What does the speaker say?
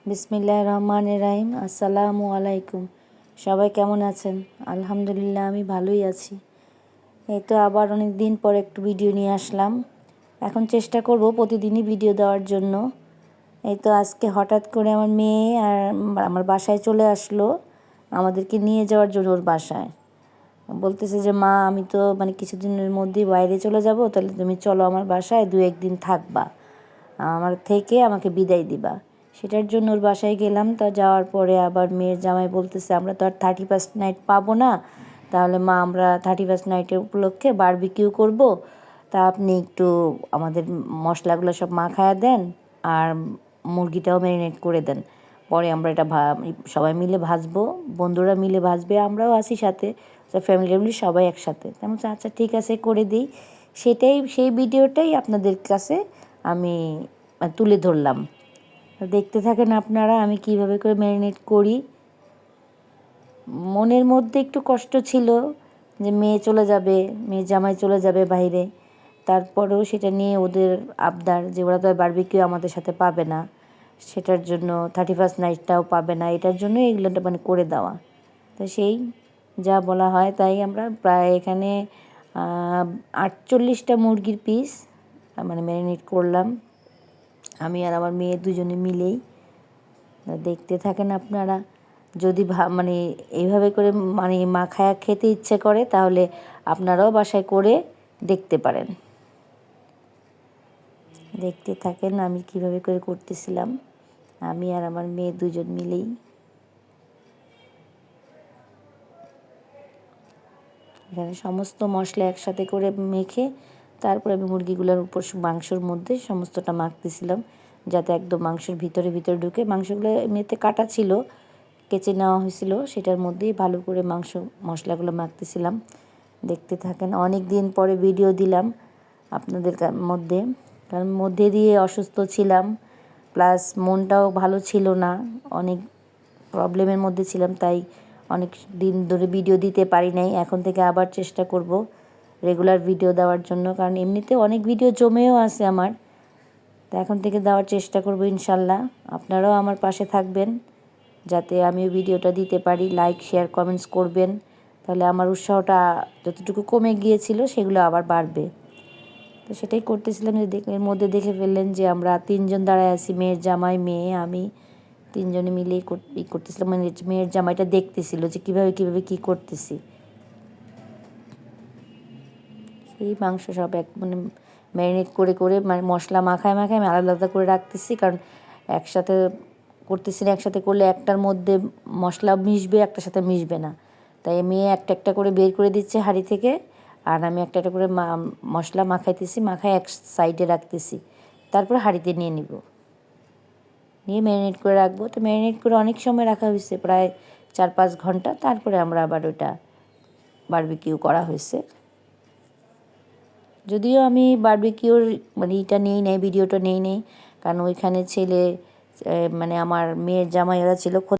বিসমিল্লাহির রহমানির রহিম। আসসালামু আলাইকুম। সবাই কেমন আছেন? আলহামদুলিল্লাহ, আমি ভালোই আছি। এই তো আবার অনেক দিন পর একটু ভিডিও নিয়ে আসলাম। এখন চেষ্টা করব প্রতিদিনই ভিডিও দেওয়ার জন্য। এই তো আজকে হঠাৎ করে আমার মেয়ে আর আমার বাসায় চলে আসলো আমাদেরকে নিয়ে যাওয়ার জন্য। ওর বাসায় বলতেছে যে, মা আমি তো কিছুদিনের মধ্যেই বাইরে চলে যাব, তাহলে তুমি চলো আমার বাসায়, 2-1 দিন থাকবা, আমার থেকে আমাকে বিদায় দিবা। সেটার জন্য ওর বাসায় গেলাম। তা যাওয়ার পরে আবার মেয়ের জামাই বলতেছে, আমরা তো আর 31st নাইট পাবো না, তাহলে মা আমরা 31st নাইটের উপলক্ষে বারবিকিউ করব, তা আপনি একটু আমাদের মশলাগুলো সব মাখায়া দেন আর মুরগিটাও ম্যারিনেট করে দেন, পরে আমরা এটা সবাই মিলে ভাজবো, বন্ধুরা মিলে ভাজবে, আমরাও আছি সাথে, ফ্যামিলি সবাই একসাথে। তেমন আচ্ছা ঠিক আছে করে দিই। সেই ভিডিওটাই আপনাদের কাছে আমি তুলে ধরলাম। দেখতে থাকেন আপনারা আমি কিভাবে করে ম্যারিনেট করি। মনের মধ্যে একটু কষ্ট ছিল যে মেয়ে চলে যাবে, মেয়ের জামাই চলে যাবে বাইরে, তারপরেও সেটা নিয়ে ওদের আবদার যে ওরা তো আর বারবিকিউ আমাদের সাথে পাবে না, সেটার জন্য 31st নাইটটাও পাবে না, এটার জন্য এগুলো করে দেওয়া। তো সেই যা বলা হয় তাই আমরা প্রায় এখানে 48টা মুরগির পিস ম্যারিনেট করলাম, আমি আর আমার মেয়ে দুজনে মিলেই। দেখতে থাকেন আপনারা। যদি এইভাবে করে মাখায়া খেতে ইচ্ছে করে তাহলে আপনারাও বাসায় করে দেখতে পারেন। দেখতে থাকেন আমি কিভাবে করে করতেছিলাম, আমি আর আমার মেয়ে দুজন মিলেই। এখানে সমস্ত মশলা একসাথে করে মেখে তারপরে আমি মুরগিগুলোর উপর মাংসর মধ্যে সমস্তটা মাখতেছিলাম, যাতে একদম মাংসের ভিতরে ঢুকে। মাংসগুলো এমনিতে কাটা ছিল, কেচে নেওয়া হয়েছিল, সেটার মধ্যেই ভালো করে মশলাগুলো মাখতেছিলাম। দেখতে থাকেন। অনেক দিন পরে ভিডিও দিলাম আপনাদের মধ্যে, কারণ মধ্যে দিয়ে অসুস্থ ছিলাম, প্লাস মনটাও ভালো ছিল না, অনেক প্রবলেমের মধ্যে ছিলাম, তাই অনেক দিন ধরে ভিডিও দিতে পারি নাই। এখন থেকে আবার চেষ্টা করব রেগুলার ভিডিও দেওয়ার জন্য, কারণ এমনিতে অনেক ভিডিও জমেও আছে আমার, তো এখন থেকে দেওয়ার চেষ্টা করব ইনশাল্লাহ। আপনারাও আমার পাশে থাকবেন যাতে আমিও ভিডিওটা দিতে পারি। লাইক শেয়ার কমেন্টস করবেন, তাহলে আমার উৎসাহটা যতটুকু কমে গিয়েছিল সেগুলো আবার বাড়বে। তো সেটাই করতেছিলাম। এর মধ্যে দেখে ফেললেন যে আমরা 3জন দাঁড়ায় আছি, মেয়ের জামাই, মেয়ে, আমি, 3জনে মিলেই করতেছিলাম। মেয়ের জামাইটা দেখতেছিল যে কীভাবে কী করতেছি। সেই মাংস সব ম্যারিনেট করে মশলা মাখায় আমি আলাদা আলাদা করে রাখতেছি, কারণ একসাথে করতেছি না, একসাথে করলে একটার মধ্যে মশলা মিশবে, একটার সাথে মিশবে না, তাই মেয়ে একটা একটা করে বের করে দিচ্ছে হাঁড়ি থেকে, আর আমি একটা একটা করে মশলা মাখায় এক সাইডে রাখতেছি, তারপর হাঁড়িতে নিয়ে নিয়ে ম্যারিনেট করে রাখবো। তো ম্যারিনেট করে অনেক সময় রাখা হয়েছে, প্রায় 4-5 ঘন্টা, তারপরে আমরা আবার ওটা বারবিকিউ করা হয়েছে। যদিও আমি বারবিকিউর এটা নেই ভিডিওটা নেই, কারণ ওইখানে ছেলে আমার মেয়ের জামাই ওরা ছিল।